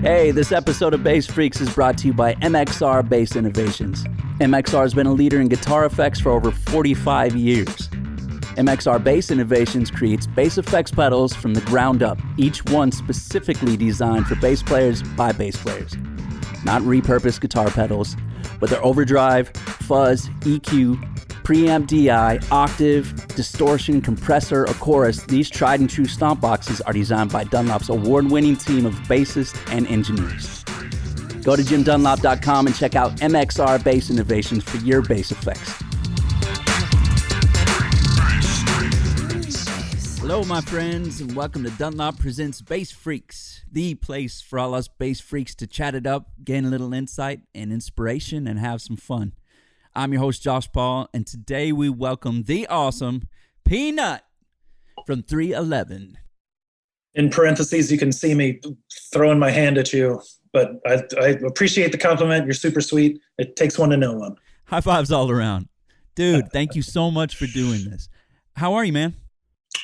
Hey, this episode of Bass Freaks is brought to you by MXR Bass Innovations. MXR has been a leader in guitar effects for over 45 years. MXR Bass Innovations creates bass effects pedals from the ground up, each one specifically designed for bass players by bass players. Not repurposed guitar pedals, but their overdrive, fuzz, EQ, preamp DI, octave, distortion, compressor, or chorus, these tried and true stomp boxes are designed by Dunlop's award-winning team of bassists and engineers. Go to jimdunlop.com and check out MXR Bass Innovations for your bass effects. Hello, my friends, and welcome to Dunlop Presents Bass Freaks, the place for all us bass freaks to chat it up, gain a little insight and inspiration, and have some fun. I'm your host, Josh Paul, and today we welcome the awesome Peanut from 311. In parentheses, you can see me throwing my hand at you, but I appreciate the compliment. You're super sweet. It takes one to know one. High fives all around. Dude, thank you so much for doing this. How are you, man?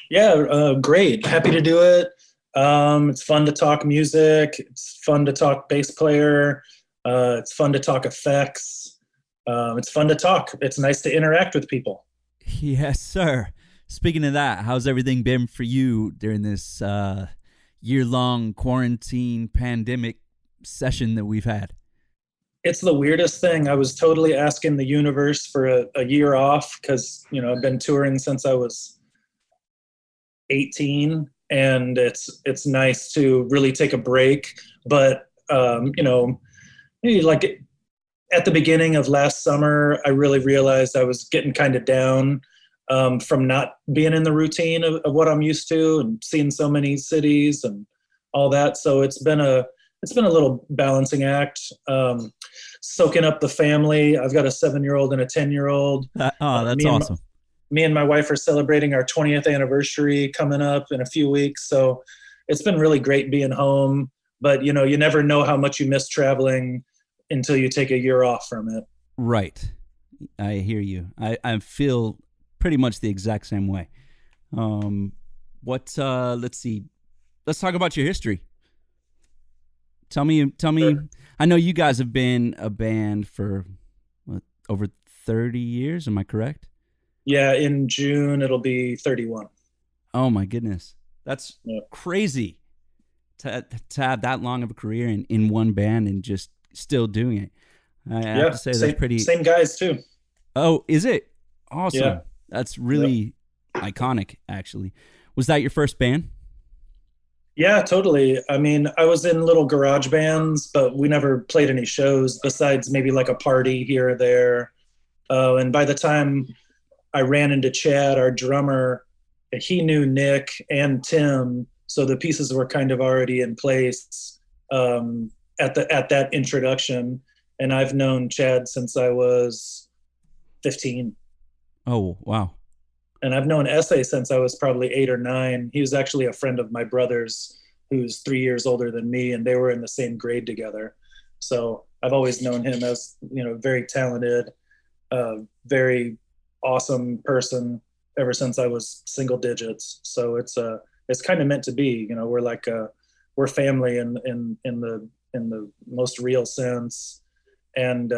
Yeah, great. Happy to do it. It's fun to talk music. It's fun to talk bass player. It's fun to talk effects. It's fun to talk. It's nice to interact with people. Yes, sir. Speaking of that, how's everything been for you during this year-long quarantine pandemic session that we've had? It's the weirdest thing. I was totally asking the universe for a year off because, I've been touring since I was 18, and it's nice to really take a break. But maybe like at the beginning of last summer, I really realized I was getting kind of down from not being in the routine of what I'm used to and seeing so many cities and all that. So it's been a little balancing act, soaking up the family. I've got a 7-year-old and a 10-year-old. That's awesome. Me and my wife are celebrating our 20th anniversary coming up in a few weeks. So it's been really great being home, but you never know how much you miss traveling until you take a year off from it. Right. I hear you. I feel pretty much the exact same way. Let's see. Let's talk about your history. Tell me, Sure. I know you guys have been a band for over 30 years. Am I correct? Yeah, in June, it'll be 31. Oh, my goodness. That's crazy to have that long of a career in one band and just still doing it. I have to say that's pretty... Same guys, too. Oh, is it? Awesome. Yeah. That's really iconic, actually. Was that your first band? Yeah, totally. I mean, I was in little garage bands, but we never played any shows besides maybe like a party here or there. And by the time I ran into Chad, our drummer, he knew Nick and Tim, so the pieces were kind of already in place at that introduction. And I've known Chad since I was 15. Oh, wow. And I've known Essay since I was probably 8 or 9. He was actually a friend of my brother's who's 3 years older than me, and they were in the same grade together. So I've always known him as, very talented, very awesome person ever since I was single digits. So it's kind of meant to be. We're like we're family in the most real sense. And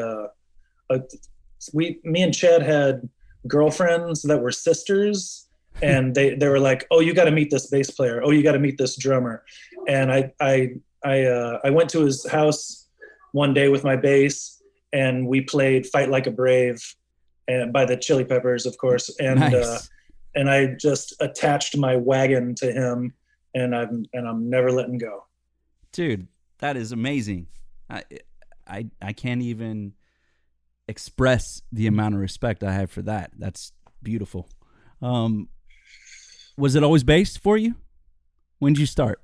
me and Chad had girlfriends that were sisters, and they were like, oh, you got to meet this bass player, oh, you got to meet this drummer. And I went to his house one day with my bass, and we played Fight Like a Brave, and by the Chili Peppers, of course. And nice. And I just attached my wagon to him, and I'm never letting go. Dude, that is amazing. I can't even express the amount of respect I have for that. That's beautiful. Was it always bass for you? When did you start?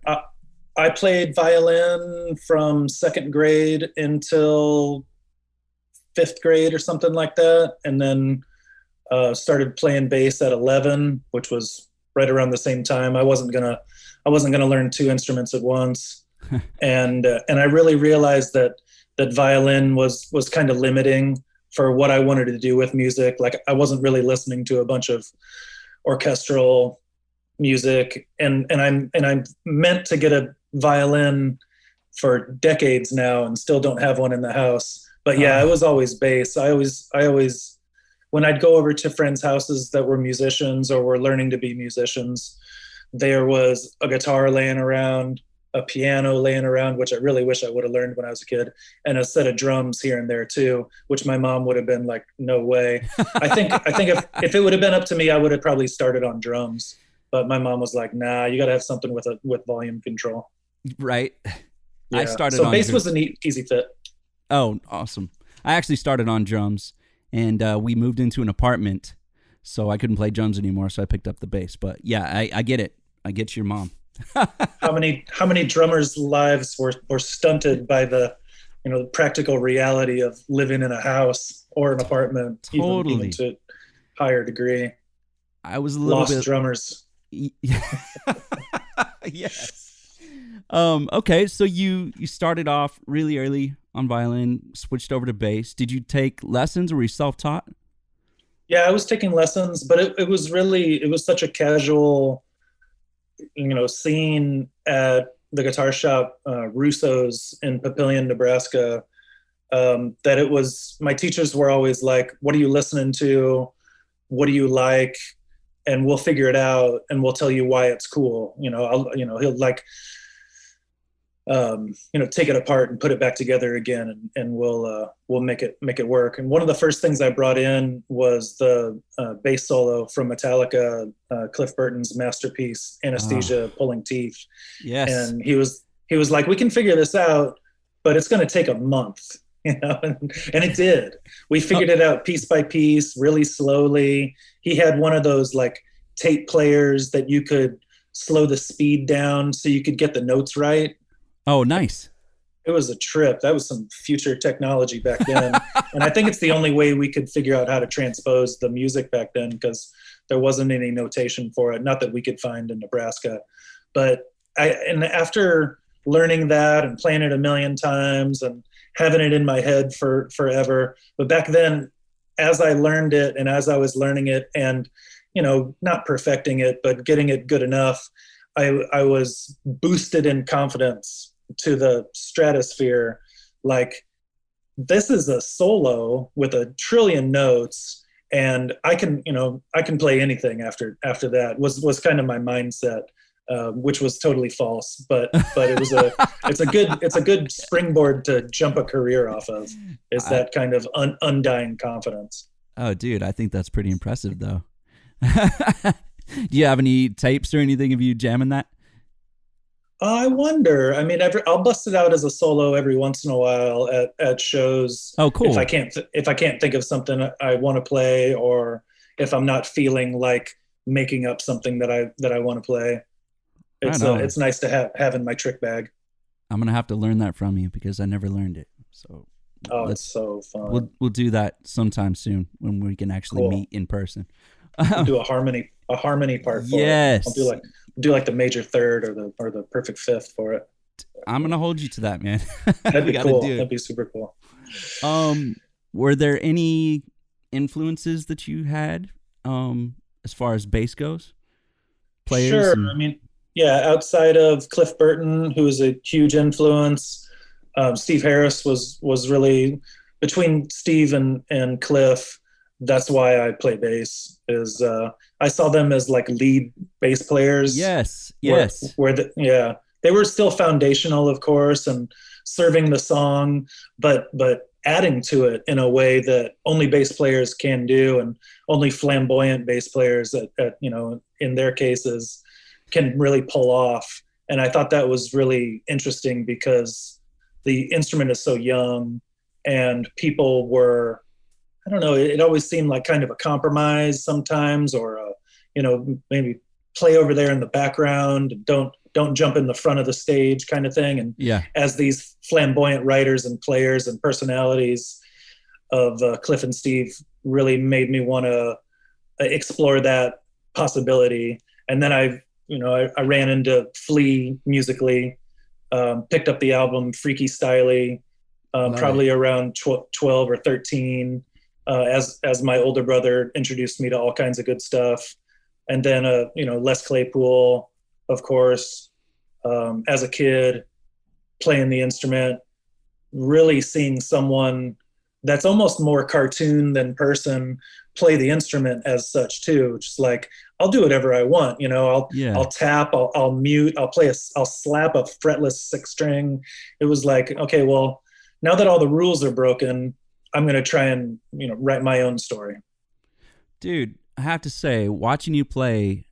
I played violin from 2nd grade until 5th grade or something like that, and then started playing bass at 11, which was right around the same time. I wasn't gonna learn 2 instruments at once, and I really realized that violin was kind of limiting for what I wanted to do with music. Like, I wasn't really listening to a bunch of orchestral music, and I'm meant to get a violin for decades now and still don't have one in the house. But yeah, it Oh, was always bass. I always, when I'd go over to friends' houses that were musicians or were learning to be musicians, there was a guitar laying around, a piano laying around, which I really wish I would have learned when I was a kid, and a set of drums here and there too, which my mom would have been like, "No way." I think if it would have been up to me, I would have probably started on drums. But my mom was like, "Nah, you got to have something with volume control." right. I Yeah. started So on bass was an easy fit. Oh, awesome. I actually started on drums, and we moved into an apartment, so I couldn't play drums anymore, so I picked up the bass. But yeah, I get it. I get your mom. How many drummers' lives were stunted by the practical reality of living in a house or an apartment, even Totally. to higher degree. I was a little Lost bit. drummers. Yes. Okay, so you started off really early on violin, switched over to bass. Did you take lessons or were you self-taught? Yeah, I was taking lessons, but it was such a casual, scene at the guitar shop, Russo's in Papillion, Nebraska. That it was my teachers were always like, "What are you listening to? What do you like?" And we'll figure it out, and we'll tell you why it's cool. He'll like take it apart and put it back together again, and we'll make it work. And one of the first things I brought in was the bass solo from Metallica, Cliff Burton's masterpiece, Ah, Anesthesia, Pulling Teeth. yes. And he was like, "We can figure this out, but it's going to take a month." And it did. We Oh, figured it out piece by piece, really slowly. He had one of those like tape players that you could slow the speed down so you could get the notes right. oh, nice. It was a trip. That was some future technology back then. And I think it's the only way we could figure out how to transpose the music back then, because there wasn't any notation for it, not that we could find in Nebraska. But and after learning that and playing it a million times and having it in my head for forever, but back then, as I learned it and as I was learning it and not perfecting it, but getting it good enough, I was boosted in confidence to the stratosphere. Like, this is a solo with a trillion notes, and I can play anything after that. Was kind of my mindset, which was totally false. But it's a good springboard to jump a career off of. Is I, that kind of undying confidence? oh, dude, I think that's pretty impressive, though. Do you have any tapes or anything of you jamming that? I wonder. I mean, I'll bust it out as a solo every once in a while at shows Oh, if I cool. can't if I can't think of something I want to play, or if I'm not feeling like making up something that I want to play. Right on. It's nice to have in my trick bag. I'm gonna have to learn that from you because I never learned it. So Oh, it's let's so we'll fun. we'll do that sometime soon when we can actually Cool. meet in person. We'll do a harmony part for it. I'll do Yes, like the major third or the perfect fifth for it. I'm gonna hold you to that, man. That'd We be got to cool. do That'd it. be super cool. Were there any influences that you had, as far as bass goes, players Sure. and I mean, yeah, outside of Cliff Burton, who was a huge influence, Steve Harris was really between Steve and Cliff. That's why I play bass. Is I saw them as like lead bass players, yes, where yes, yeah, they were still foundational, of course, and serving the song, but adding to it in a way that only bass players can do, and only flamboyant bass players in their cases can really pull off. And I thought that was really interesting because the instrument is so young, and people were, I don't know, it always seemed like kind of a compromise sometimes, or maybe play over there in the background, don't jump in the front of the stage kind of thing. And yeah. as these flamboyant writers and players and personalities of Cliff and Steve really made me want to explore that possibility. And then I ran into Flea musically, picked up the album Freaky Styley, Love it. probably around 12 or 13, as my older brother introduced me to all kinds of good stuff. And then, Les Claypool, of course, as a kid. playing the instrument, really seeing someone that's almost more cartoon than person play the instrument as such too. Just like, I'll do whatever I want, you know. Yeah. I'll tap, I'll mute, I'll slap a fretless six string. It was like, okay, well, now that all the rules are broken, I'm going to try and, you know, write my own story. Dude, I have to say, watching you play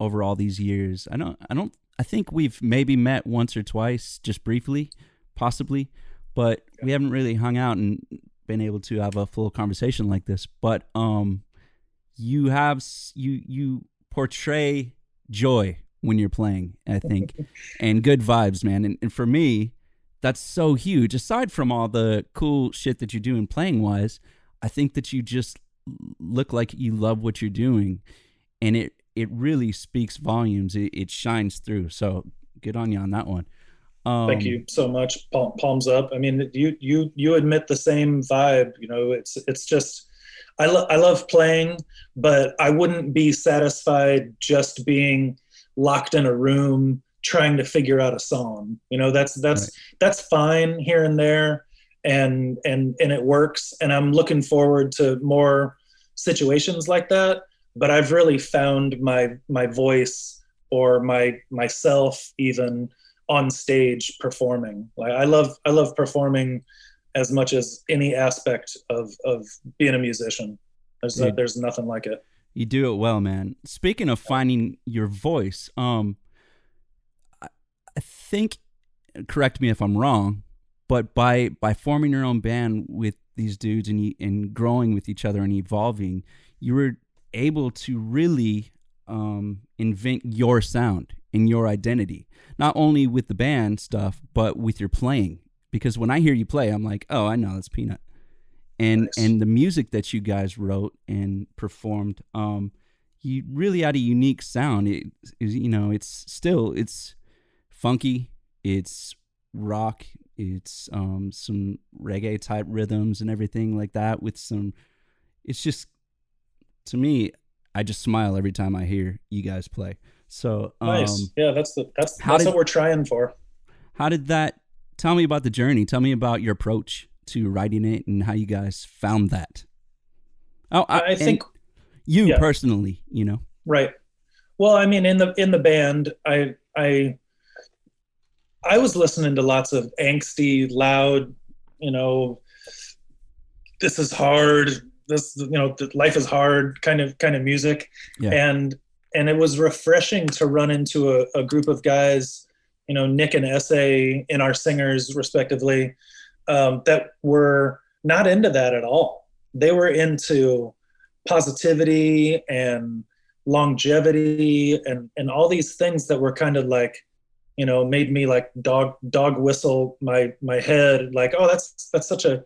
over all these years, I think we've maybe met once or twice, just briefly, possibly, but we haven't really hung out and been able to have a full conversation like this. But you portray joy when you're playing, I think, and good vibes, man. And for me, that's so huge. Aside from all the cool shit that you're doing playing wise, I think that you just look like you love what you're doing, and it really speaks volumes. It shines through. So good on you on that one. Thank you so much. Palms up. I mean, you admit the same vibe. You know, it's just I love playing, but I wouldn't be satisfied just being locked in a room trying to figure out a song. You know, Right. that's fine here and there, and it works. And I'm looking forward to more situations like that. But I've really found my voice, or myself even, on stage performing. Like, I love performing as much as any aspect of being a musician. Dude, There's nothing like it. you do it well, man. Speaking of finding your voice, I think, correct me if I'm wrong, but by forming your own band with these dudes, and growing with each other and evolving, you were able to really invent your sound and your identity, not only with the band stuff, but with your playing. Because when I hear you play, I'm like, oh, I know that's Peanut. Nice. And the music that you guys wrote and performed, you really had a unique sound. It's funky, it's rock, it's some reggae type rhythms and everything like that. It's just, to me, I just smile every time I hear you guys play. So, Nice. Yeah, how that's did what we're trying for. how did that? Tell me about the journey. Tell me about your approach to writing it and how you guys found that. Oh, I and think, you yeah, personally, you know. right. Well, I mean, in the band, I was listening to lots of angsty, loud, you know, this is hard, this, you know, life is hard kind of music. Yeah, And it was refreshing to run into a group of guys, you know, Nick and Essay, in our singers respectively, that were not into that at all. They were into positivity and longevity, and all these things that were kind of like, you know, made me like dog whistle my head, like, oh, that's such an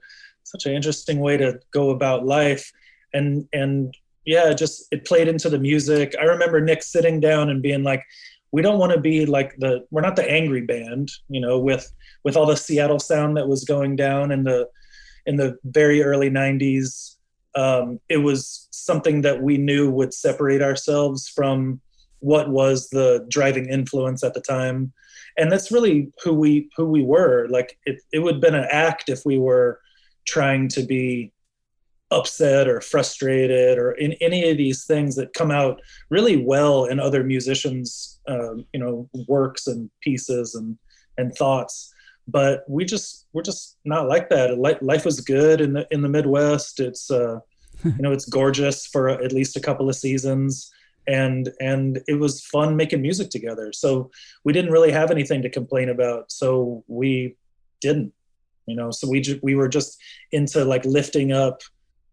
interesting way to go about life. And yeah, just it played into the music. I remember Nick sitting down and being like, we don't want to be like we're not the angry band, you know, with all the Seattle sound that was going down in the very early 90s. It was something that we knew would separate ourselves from what was the driving influence at the time. And that's really who we were. Like, it would have been an act if we were trying to be upset or frustrated or in any of these things that come out really well in other musicians, you know, works and pieces and thoughts. But we're just not like that. Life was good in the Midwest. It's you know, it's gorgeous for at least a couple of seasons, and it was fun making music together. So we didn't really have anything to complain about. So we didn't, you know. So we were just into like lifting up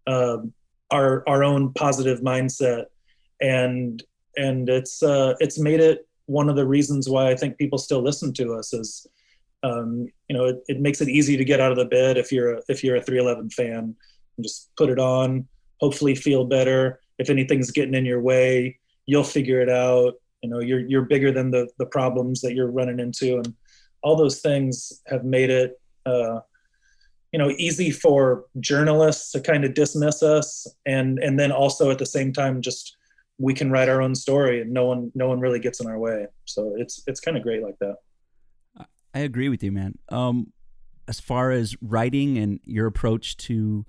our own positive mindset, and it's made it one of the reasons why I think people still listen to us is, you know, it makes it easy to get out of the bed if you're a 311 fan, and just put it on, hopefully feel better. If anything's getting in your way, you'll figure it out. You know, you're bigger than the problems that you're running into, and all those things have made it you know, easy for journalists to kind of dismiss us, and then also at the same time, just we can write our own story and no one really gets in our way. So it's kind of great like that. I agree with you, man. As far as writing and your approach to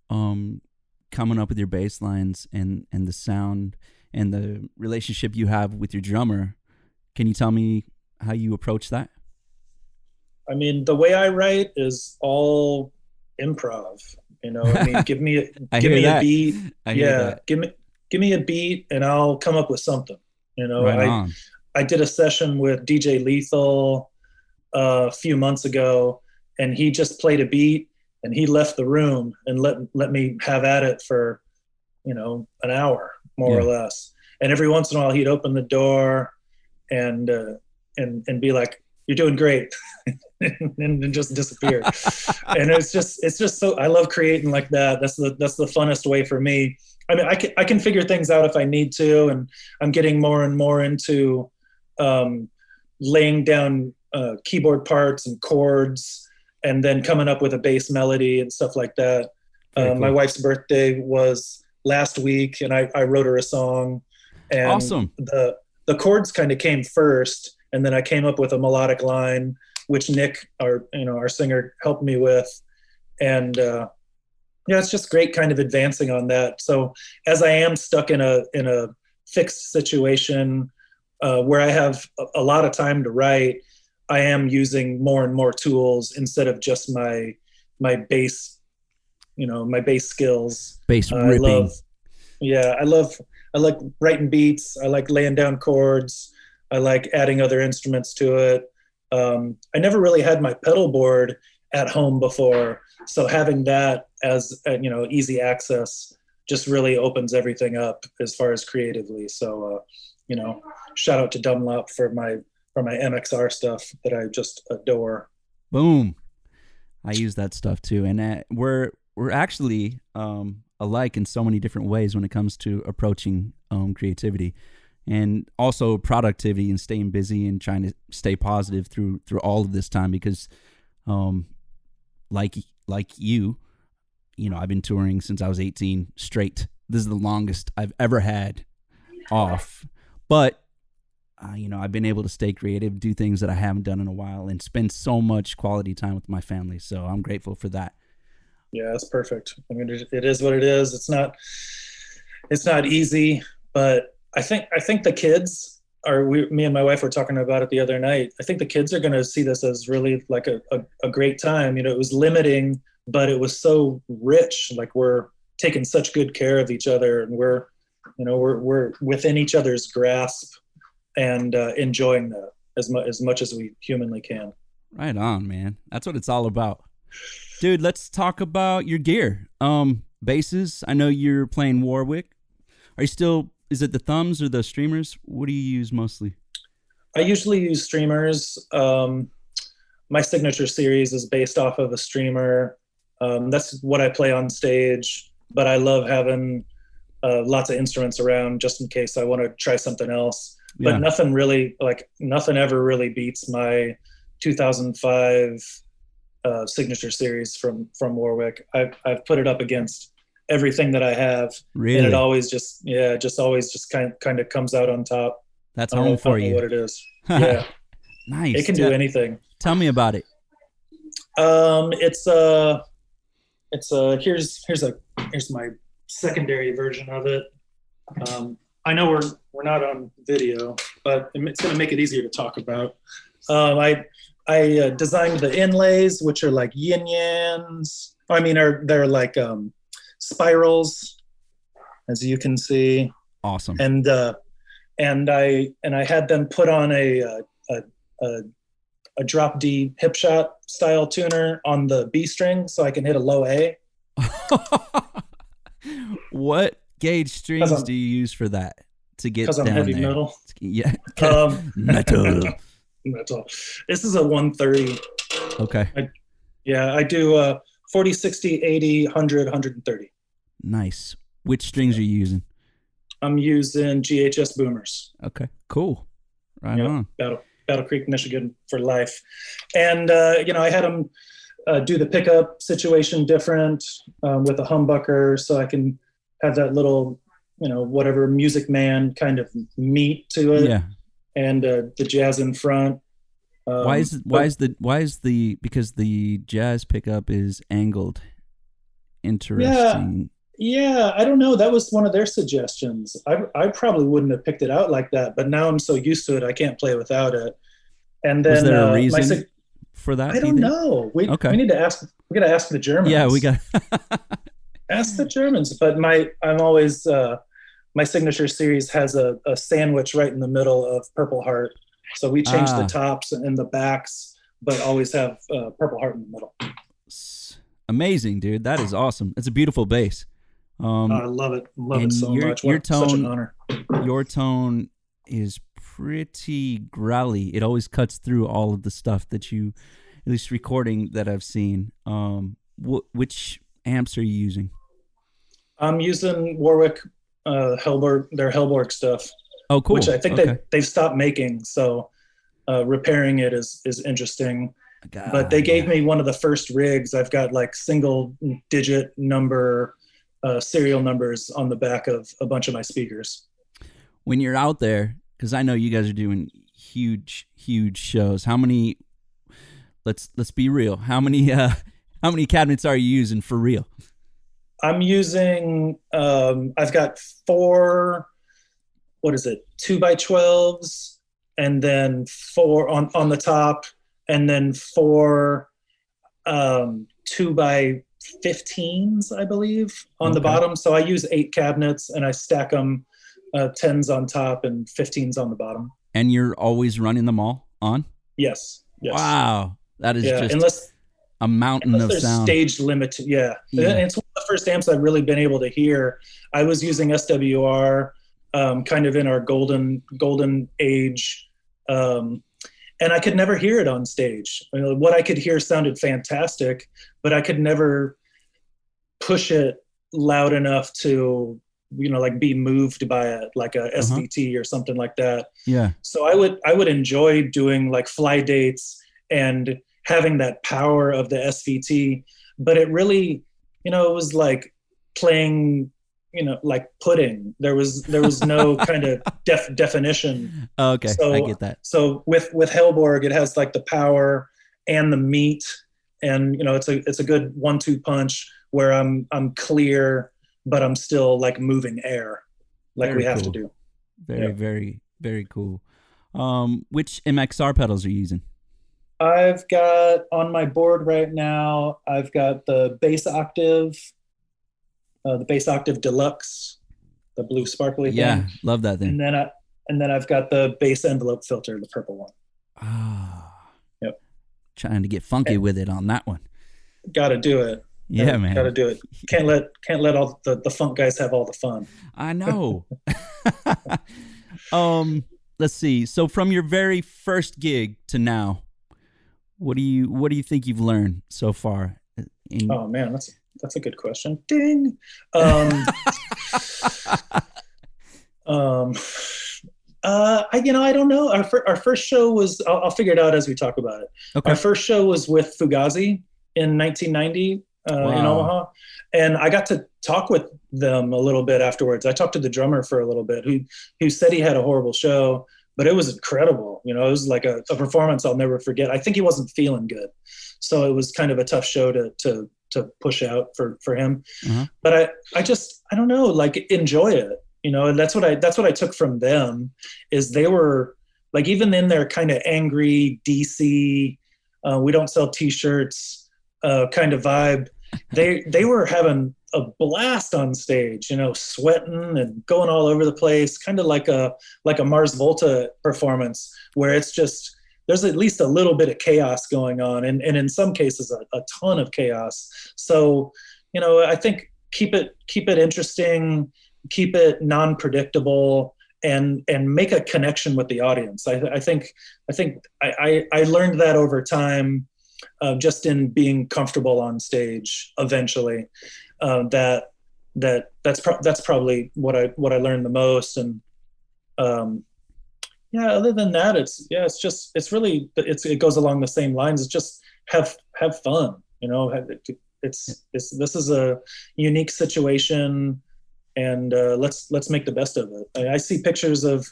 coming up with your bass lines and the sound and the relationship you have with your drummer, can you tell me how you approach that? I mean, the way I write is all improv. I mean, I give hear me a that. beat. I hear Yeah, that. give me a beat, and I'll come up with something. Right on. I did a session with DJ Lethal a few months ago, and he just played a beat, and he left the room and let me have at it for an hour more or Yeah. less. And every once in a while, he'd open the door and be like, "You're doing great," and just disappear. And it's just so I love creating like that. That's the funnest way for me. I mean, I can figure things out if I need to, and I'm getting more and more into laying down keyboard parts and chords, and then coming up with a bass melody and stuff like that. Very My cool. wife's birthday was last week, and I wrote her a song, and Awesome. the chords kind of came first, and then I came up with a melodic line, which Nick, our singer, helped me with, and yeah, it's just great kind of advancing on that. So as I am stuck in a fixed situation where I have a lot of time to write, I am using more and more tools instead of just my bass, my bass skills. Bass I love, ripping. yeah, I like writing beats. I like laying down chords. I like adding other instruments to it. I never really had my pedal board at home before, so having that as easy access just really opens everything up as far as creatively. So shout out to Dunlop for my MXR stuff that I just adore. Boom. I use that stuff too, and we're actually alike in so many different ways when it comes to approaching creativity, and also productivity and staying busy and trying to stay positive through all of this time. Because, like you, I've been touring since I was 18 straight. This is the longest I've ever had off, but I've been able to stay creative, do things that I haven't done in a while, and spend so much quality time with my family. So I'm grateful for that. Yeah, that's perfect. I mean, it is what it is. It's not easy, but I think the kids me and my wife were talking about it the other night. I think the kids are going to see this as really like a great time. It was limiting, but it was so rich. Like, we're taking such good care of each other, and we're within each other's grasp, and enjoying that as much as we humanly can. Right on, man. That's what it's all about. Dude, let's talk about your gear. Basses. I know you're playing Warwick. Are you still, is it the thumbs or the streamers? What do you use mostly? I usually use streamers. My signature series is based off of a streamer. That's what I play on stage, but I love having lots of instruments around just in case I want to try something else. But Yeah. nothing ever really beats my 2005 signature series from Warwick. I've put it up against everything that I have, and it Really? always just kind of comes out on top. That's I don't know, home for I don't know you. what it is. Yeah, it Nice. can do anything. Tell me about it. It's here's my secondary version of it. I know we're not on video, but it's going to make it easier to talk about. I designed the inlays, which are like yin yans. I mean, they're like spirals, as you can see, Awesome. and I had them put on a drop D hip shot style tuner on the B string, so I can hit a low A. What gauge strings do you use for that to get Because I'm down heavy there? metal. Yeah. Metal. Metal. Metal. This is a 130. Okay. I do 40, 60, 80, 100, 130. Nice. Which strings are you using? I'm using GHS boomers. Okay. Cool. Right on. Battle Creek, Michigan for life. And, I had them do the pickup situation different with a humbucker, so I can have that little, whatever Music Man kind of meat to it. Yeah. And the jazz in front. But because the jazz pickup is angled. yeah, Interesting. yeah, I don't know. That was one of their suggestions. I probably wouldn't have picked it out like that, but now I'm so used to it, I can't play without it. And Was then there a my reason for that, I do you don't think? know. We Okay. need to ask. We got to ask the Yeah, we Germans. got Ask the Germans. But I'm always my signature series has a sandwich right in the middle of Purple Heart. So we change the ah tops and the backs, but always have Purple Heart in the middle. amazing, dude. That is awesome. It's a beautiful bass. I Um love it and so much. your What such an tone honor. your tone is pretty growly. It always cuts through all of the stuff that you, at least recording that I've seen. Which amps are you using? I'm using Warwick Hellborg, their Hellborg stuff, Oh, which cool. I think Okay. they've stopped making. So repairing it is interesting. But they gave Yeah. me one of the first rigs. I've got like single digit number serial numbers on the back of a bunch of my speakers. When you're out there, because I know you guys are doing huge shows. How many? Let's be real. How many cabinets are you using for real? I'm using. I've got four. What is it? 2x12s, and then four on the top, and then four 2x15s, I believe, on the Okay. bottom. So I use 8 cabinets, and I stack them 10s on top and 15s on the bottom. And you're always running them all on? Yes, yes, Wow. That is yeah. just a mountain of There's sound. stage limit. Yeah, and Yeah. it's one of the first amps I've really been able to hear. I was using SWR, kind of in our golden age, and I could never hear it on stage. I mean, what I could hear sounded fantastic, but I could never push it loud enough to like be moved by it, like a Uh-huh. SVT or something like that. Yeah. So I would enjoy doing like fly dates and having that power of the SVT, but it really, it was like playing, like pudding. There was no kind of definition. Okay. I So get that. so with Hellborg, it has like the power and the meat, and it's a good 1-2 punch where I'm clear, but I'm still like moving air, like we Very have to cool. do. Very, Yeah. very, very cool. Which MXR pedals are you using? I've got on my board right now, I've got the bass octave deluxe, the blue sparkly Yeah, thing. love that thing. And then I've got the bass envelope filter, the purple one. Ah, Yep. trying to get funky with it on that one. Got to do it. Yeah, Got to man. do it. Can't let all the funk guys have all the fun. I know. Let's see. So from your very first gig to now, what do you think you've learned so far? Oh man, that's a good question. Ding. Um, um, I don't know. Our first show was. I'll figure it out as we talk about it. Our Okay. first show was with Fugazi in 1990 in Wow. Omaha, and I got to talk with them a little bit afterwards. I talked to the drummer for a little bit, who said he had a horrible show, but it was incredible. It was like a performance I'll never forget. I think he wasn't feeling good, so it was kind of a tough show to push out for him. Uh-huh. But I don't know, like enjoy it. And that's what I took from them, is they were like, even in their kind of angry DC, we don't sell t-shirts kind of vibe, they were having a blast on stage, sweating and going all over the place, kind of like a Mars Volta performance, where it's just, there's at least a little bit of chaos going on, and in some cases a ton of chaos. So I think keep it interesting, keep it non-predictable, and make a connection with the audience. I think I learned that over time, just in being comfortable on stage eventually. That's probably what I learned the most. And yeah, other than that, it goes along the same lines. It's just have fun. This is a unique situation, and let's make the best of it. I see pictures of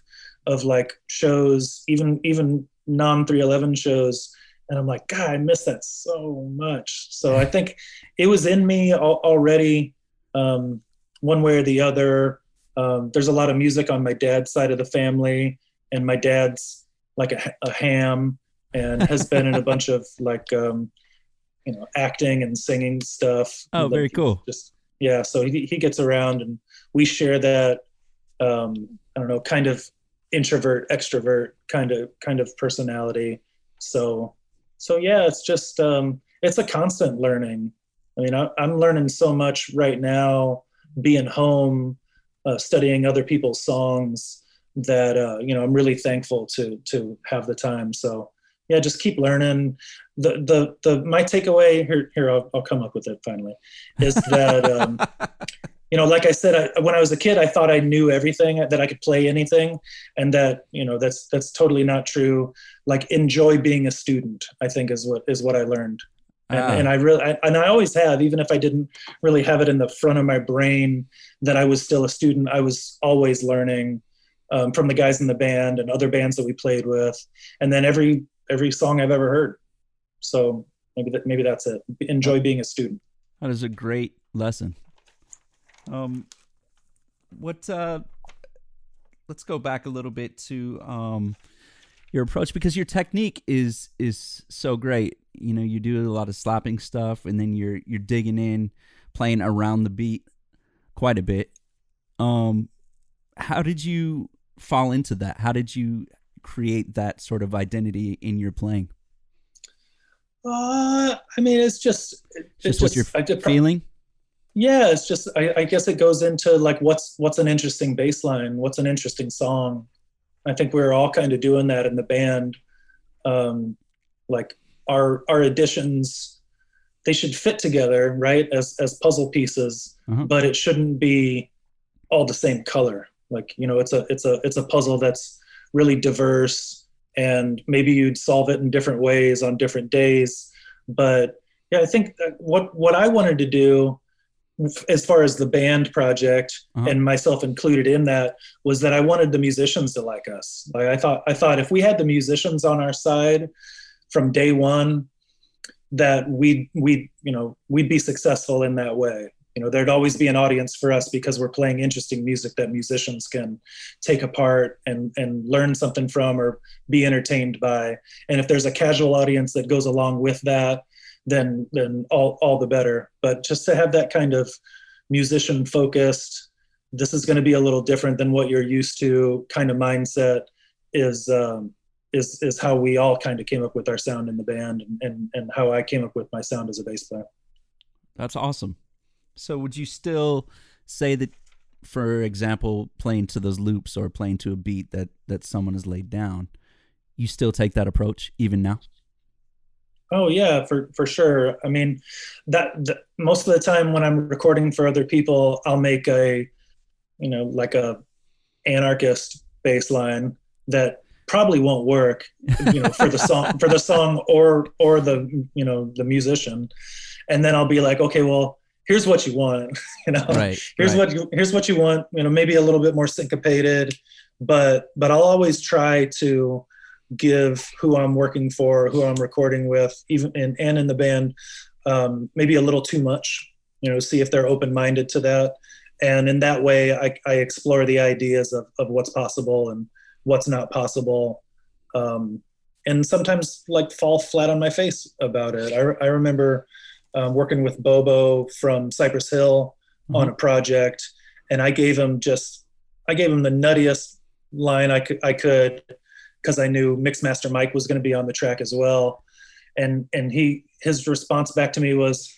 like shows, even non 311 shows, and I'm like, God, I miss that so much. So I think it was in me already, one way or the other. There's a lot of music on my dad's side of the family, and my dad's like a ham and has been in a bunch of like acting and singing stuff. Oh, Like very cool. just yeah, so he gets around, and we share that I don't know, kind of introvert extrovert kind of personality. So yeah, it's just it's a constant learning. I mean, I'm learning so much right now, being home, studying other people's songs, that I'm really thankful to have the time. So yeah, just keep learning. The my takeaway here, I'll come up with it finally, is that like I said, when I was a kid, I thought I knew everything, that I could play anything, and that that's totally not true. Like, enjoy being a student, I think, is what I learned. And I always have, even if I didn't really have it in the front of my brain that I was still a student. I was always learning from the guys in the band and other bands that we played with, and then every song I've ever heard. So maybe that's it. Enjoy being a student. That is a great lesson. Let's go back a little bit to your approach, because your technique is so great. You do a lot of slapping stuff, and then you're digging in, playing around the beat quite a bit. How did you fall into that? How did you create that sort of identity in your playing? I mean, it's just what you're feeling. Yeah, it's just I guess it goes into like what's an interesting bass line, what's an interesting song. I think we were all kind of doing that in the band. Like our additions, they should fit together, right, as puzzle pieces, but it shouldn't be all the same color. Like, it's a puzzle that's really diverse, and maybe you'd solve it in different ways on different days. But yeah, I think what I wanted to do, as far as the band project, and myself included in that, was that I wanted the musicians to like us. Like, I thought if we had the musicians on our side from day one, that we'd be successful in that way. There'd always be an audience for us because we're playing interesting music that musicians can take apart and learn something from or be entertained by. And if there's a casual audience that goes along with that, then all the better. But just to have that kind of musician focused, this is going to be a little different than what you're used to kind of mindset is how we all kind of came up with our sound in the band, and how I came up with my sound as a bass player. That's awesome. So would you still say that, for example, playing to those loops or playing to a beat that someone has laid down, you still take that approach even now? Oh yeah, for sure. I mean, that most of the time when I'm recording for other people, I'll make like a anarchist bass line that probably won't work, for the song or the musician. And then I'll be like, okay, well, here's what you want, Right, here's what you want, maybe a little bit more syncopated, but I'll always try to give who I'm working for, who I'm recording with, even and in the band, maybe a little too much, see if they're open-minded to that. And in that way, I explore the ideas of what's possible and what's not possible. And sometimes like fall flat on my face about it. I remember working with Bobo from Cypress Hill on a project, and I gave him the nuttiest line I could, because I knew Mixmaster Mike was going to be on the track as well. And his response back to me was,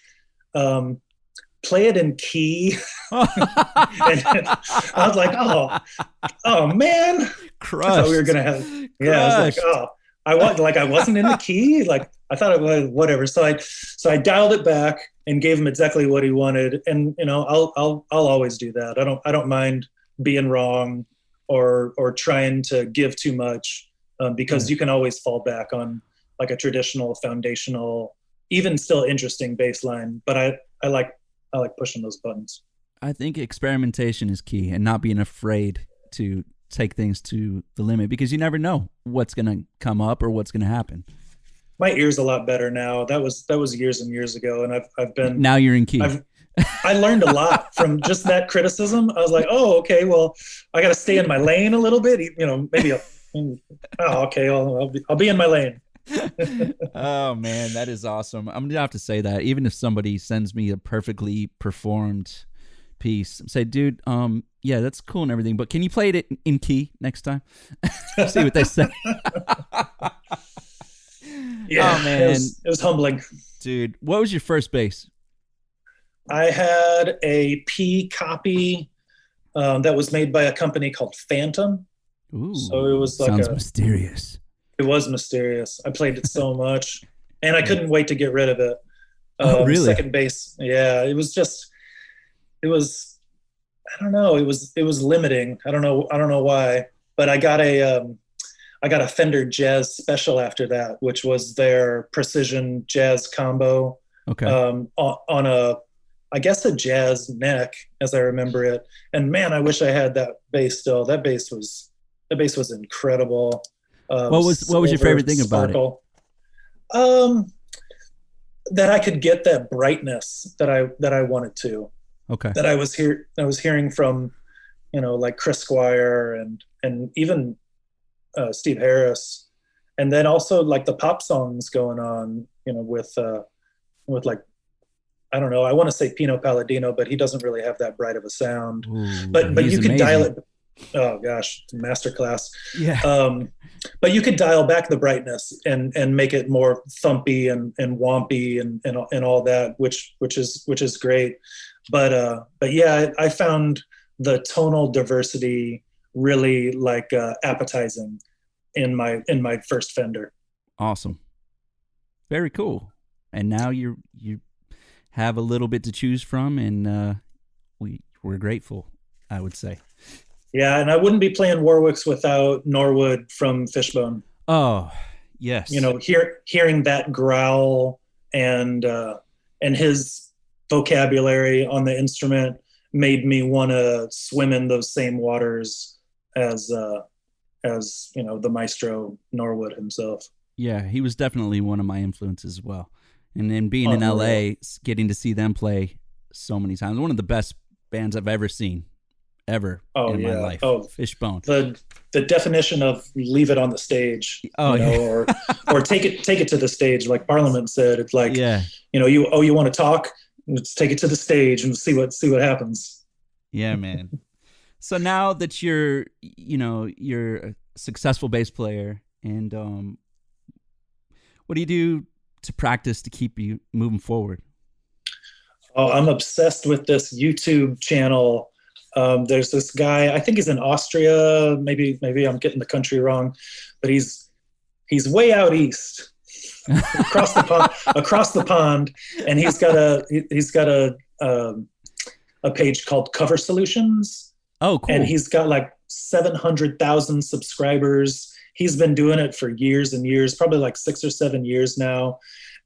play it in key. And I was like, oh man, crushed. I thought we were gonna have, yeah. I was like, I wasn't in the key. Like, I thought it was whatever. So I dialed it back and gave him exactly what he wanted. And I'll always do that. I don't mind being wrong or trying to give too much, because you can always fall back on like a traditional foundational, even still interesting bass line. But I like pushing those buttons. I think experimentation is key, and not being afraid to take things to the limit because you never know what's going to come up or what's going to happen. My ear's a lot better now. That was years and years ago, and I've been now you're in key. I learned a lot from just that criticism. I was like, oh, okay, well, I got to stay in my lane a little bit. Maybe I'll be in my lane. Oh man, that is awesome. I'm gonna have to say that even if somebody sends me a perfectly performed piece, say, dude, yeah, that's cool and everything, but can you play it in key next time? See what they say. Yeah, oh man, it was humbling, dude. What was your first bass? I had a P copy that was made by a company called Phantom. Ooh, so it was sounds mysterious. It was mysterious. I played it so much, and I couldn't wait to get rid of it. Oh, really? Second bass, yeah. It was. I don't know. It was limiting. I don't know why, but I got a Fender Jazz Special after that, which was their precision jazz combo. Okay. On I guess a jazz neck, as I remember it. And man, I wish I had that bass still. That bass was incredible. What was your favorite thing sparkle. about it? That I could get that brightness that I wanted to. Okay. That I was hearing from, like Chris Squire and even Steve Harris, and then also like the pop songs going on, with like, I don't know, I want to say Pino Palladino, but he doesn't really have that bright of a sound. Ooh, but you could amazing. dial it. Oh gosh, masterclass. Yeah. But you could dial back the brightness and make it more thumpy and wompy and all that, which is great. But yeah, I found the tonal diversity really like appetizing in my first Fender. Awesome. Very cool. And now you have a little bit to choose from, and we're grateful, I would say. Yeah, and I wouldn't be playing Warwicks without Norwood from Fishbone. Oh, yes. Hearing that growl and his vocabulary on the instrument made me want to swim in those same waters as the maestro Norwood himself. Yeah, he was definitely one of my influences as well. And then being in LA, getting to see them play so many times, one of the best bands I've ever seen. My life. Oh, Fishbone. The definition of leave it on the stage, or take it to the stage, like Parliament said. It's like, you want to talk, let's take it to the stage and see what happens. Yeah, man. So now that you're a successful bass player, and what do you do to practice to keep you moving forward? Oh, I'm obsessed with this YouTube channel. There's this guy, I think he's in Austria. Maybe I'm getting the country wrong, but he's way out east, across the pond, and he's got a page called Cover Solutions. Oh, cool! And he's got like 700,000 subscribers. He's been doing it for years and years, probably like 6 or 7 years now.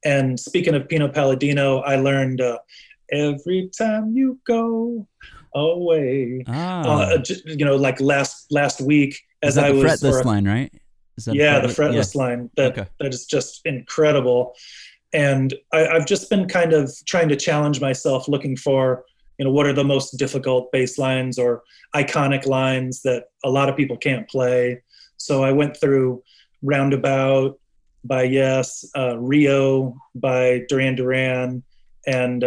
And speaking of Pino Palladino, I learned every time you go away. Like last week, as I was the fretless line, right? The fretless line that is just incredible. And I've just been kind of trying to challenge myself, looking for what are the most difficult bass lines or iconic lines that a lot of people can't play. So I went through Roundabout by Yes, Rio by Duran Duran, and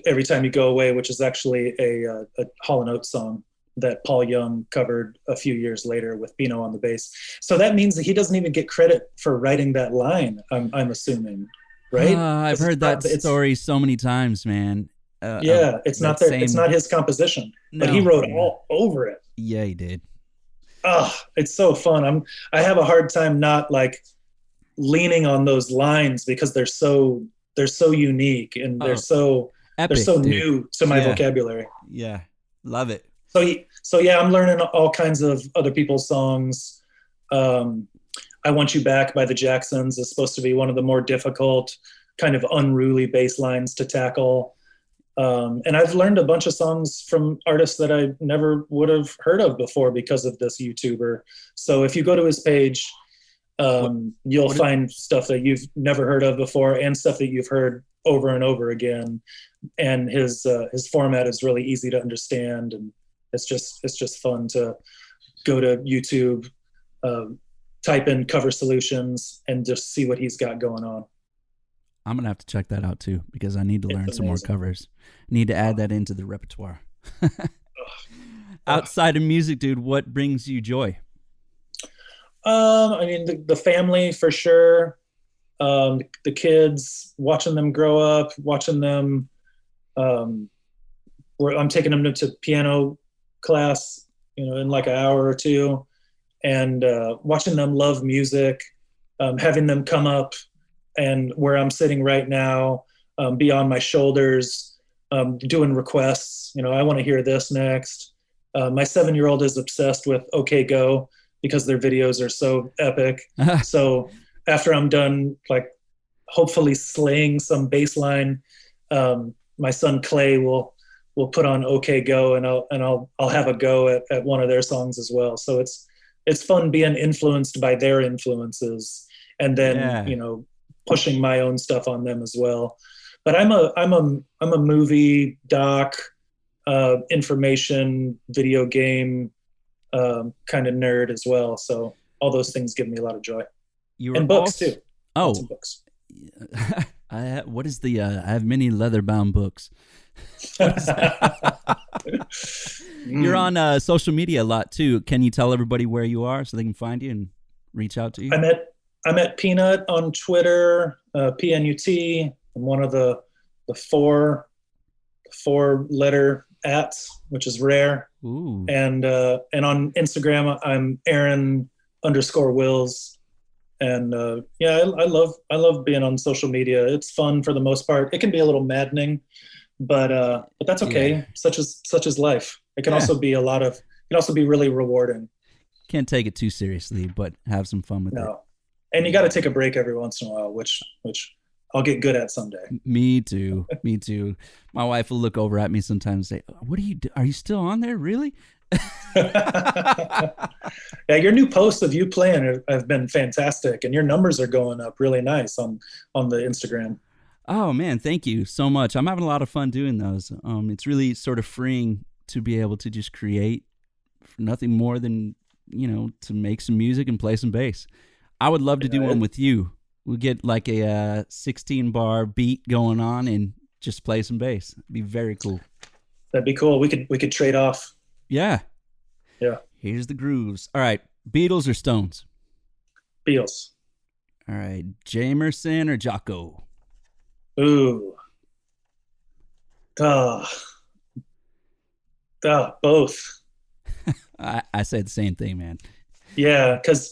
Every Time You Go Away, which is actually a Hall & Oates song that Paul Young covered a few years later with Pino on the bass. So that means that he doesn't even get credit for writing that line, I'm assuming, right? I've heard that story so many times, man. It's not there. It's not his composition, but he wrote all over it. Yeah, he did. Oh, it's so fun. I have a hard time not like leaning on those lines because they're so unique and they're so epic, they're so new to my vocabulary. Yeah, love it. So yeah, I'm learning all kinds of other people's songs. I Want You Back by the Jacksons is supposed to be one of the more difficult, kind of unruly bass lines to tackle. And I've learned a bunch of songs from artists that I never would have heard of before because of this YouTuber. So if you go to his page, you'll find stuff that you've never heard of before and stuff that you've heard over and over again. And his format is really easy to understand, and it's just fun to go to YouTube, type in cover solutions, and just see what he's got going on. I'm gonna have to check that out too, because I need to learn some more covers. Need to add that into the repertoire. Outside of music, dude, what brings you joy? I mean, the family for sure. The kids, watching them grow up, watching them. Where I'm taking them to piano class, in like an hour or two, and watching them love music, having them come up and where I'm sitting right now, be on my shoulders, doing requests. I want to hear this next. My 7-year-old is obsessed with OK Go because their videos are so epic. So after I'm done, like hopefully slaying some bass line, my son Clay will put on OK Go, and I'll have a go at one of their songs as well. So it's fun being influenced by their influences, and then pushing my own stuff on them as well. But I'm a movie, doc, information, video game kind of nerd as well. So all those things give me a lot of joy. And books too. Oh, books. I have many leather bound books. You're on social media a lot too. Can you tell everybody where you are so they can find you and reach out to you? I'm at Peanut on Twitter, PNUT. I'm one of the four letter @, which is rare. Ooh. And on Instagram, I'm Aaron_Wills. And I love being on social media. It's fun for the most part. It can be a little maddening, but that's okay. Yeah. Such is life. It can also be really rewarding. Can't take it too seriously, but have some fun with it. And you got to take a break every once in a while, which I'll get good at someday. Me too. My wife will look over at me sometimes and say, "What are you? Are you still on there? Really?" Yeah, your new posts of you playing have been fantastic, and your numbers are going up really nice on the Instagram. Oh man, thank you so much. I'm having a lot of fun doing those. It's really sort of freeing to be able to just create for nothing more than to make some music and play some bass. I would love to do one with you. We'll get like a 16-bar beat going on and just play some bass. It'd be very cool. That'd be cool. We could trade off. Yeah. Yeah. Here's the grooves. All right. Beatles or Stones? Beatles. All right. Jamerson or Jocko? Ooh. Both. I said the same thing, man. Yeah, because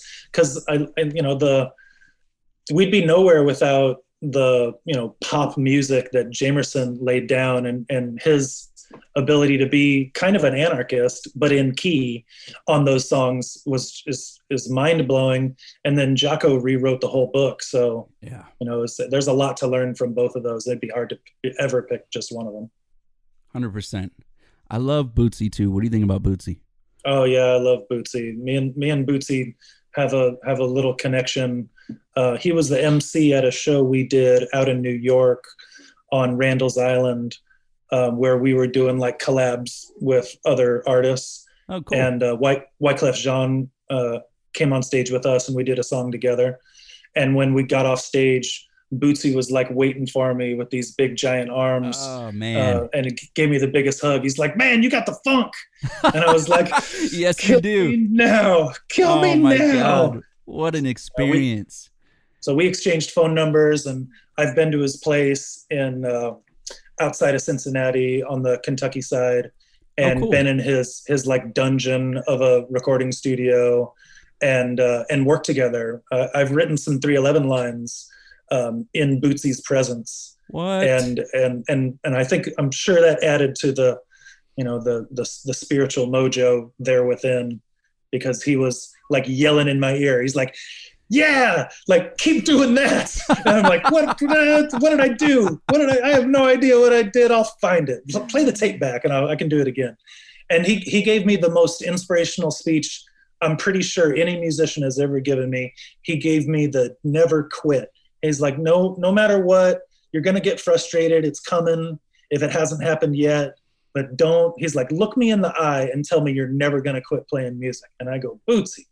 we'd be nowhere without the pop music that Jamerson laid down, and his ability to be kind of an anarchist but in key on those songs is mind-blowing. And then Jocko rewrote the whole book, so yeah, there's a lot to learn from both of those. It'd be hard to ever pick just one of them. 100%. I love Bootsy too. What do you think about Bootsy? Oh yeah, I love Bootsy. Me and Bootsy have a little connection. He was the MC at a show we did out in New York on Randall's Island, where we were doing like collabs with other artists. Oh, cool. And Wyclef Jean came on stage with us, and we did a song together. And when we got off stage, Bootsy was like waiting for me with these big giant arms. Oh man! And it gave me the biggest hug. He's like, "Man, you got the funk," and I was like, "Yes, you do." Me now, kill me my now! God. What an experience! So we exchanged phone numbers, and I've been to his place in outside of Cincinnati on the Kentucky side, and been in his like dungeon of a recording studio, and worked together. I've written some 311 lines in Bootsy's presence. What? And I think, I'm sure that added to the spiritual mojo there within, because he was like yelling in my ear. He's like, yeah, like keep doing that. And I'm like, what did I do? I have no idea what I did. I'll find it. Play the tape back and I can do it again. And he gave me the most inspirational speech I'm pretty sure any musician has ever given me. He gave me the never quit. He's like, no matter what, you're going to get frustrated. It's coming if it hasn't happened yet, but don't. He's like, look me in the eye and tell me you're never going to quit playing music. And I go, Bootsy,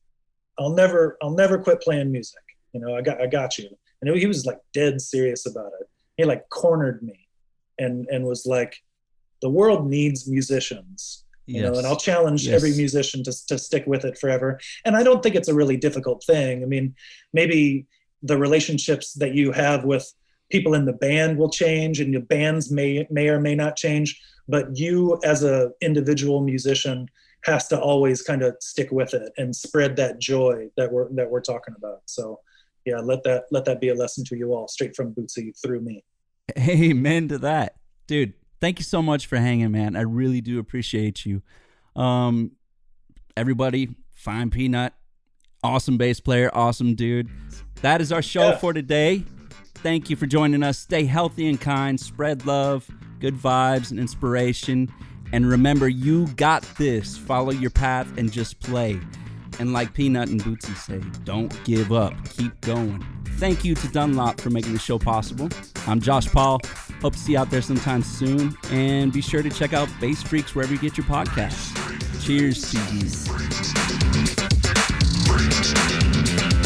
I'll never quit playing music. I got you. And he was like dead serious about it. He like cornered me and was like, the world needs musicians. Yes. And I'll challenge every musician to stick with it forever. And I don't think it's a really difficult thing. I mean, maybe the relationships that you have with people in the band will change, and your bands may or may not change, but you as an individual musician has to always kind of stick with it and spread that joy that we're talking about. So yeah, let that be a lesson to you all, straight from Bootsy through me. Amen to that, dude. Thank you so much for hanging, man. I really do appreciate you. Everybody, find Peanut. Awesome bass player. Awesome dude. That is our show for today. Thank you for joining us. Stay healthy and kind. Spread love, good vibes, and inspiration. And remember, you got this. Follow your path and just play. And like Peanut and Bootsy say, don't give up. Keep going. Thank you to Dunlop for making the show possible. I'm Josh Paul. Hope to see you out there sometime soon. And be sure to check out Bass Freaks wherever you get your podcasts. Cheers to you.